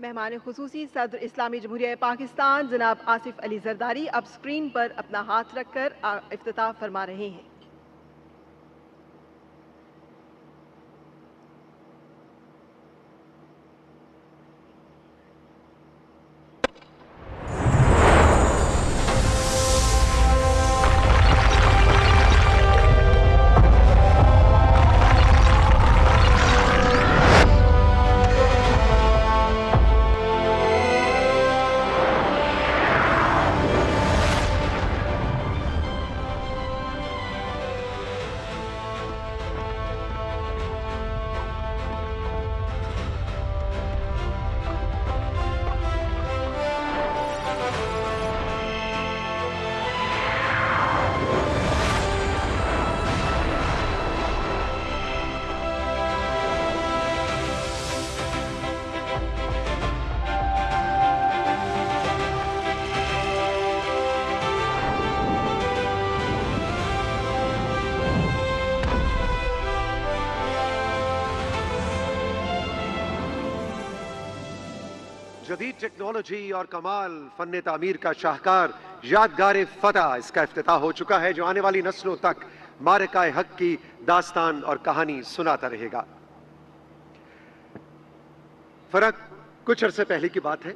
मेहमान खुसूसी सदर इस्लामी जमहूरिया पाकिस्तान जनाब आसिफ अली जरदारी अब स्क्रीन पर अपना हाथ रखकर इफ्तिताह फरमा रहे हैं। जदीद टेक्नोलॉजी और कमाल फन तामीर का शाहकार यादगार फतह इसका इफ्तिताह हो चुका है, जो आने वाली नस्लों तक मारका हक की दास्तान और कहानी सुनाता रहेगा। फर्क कुछ अरसे पहले की बात है।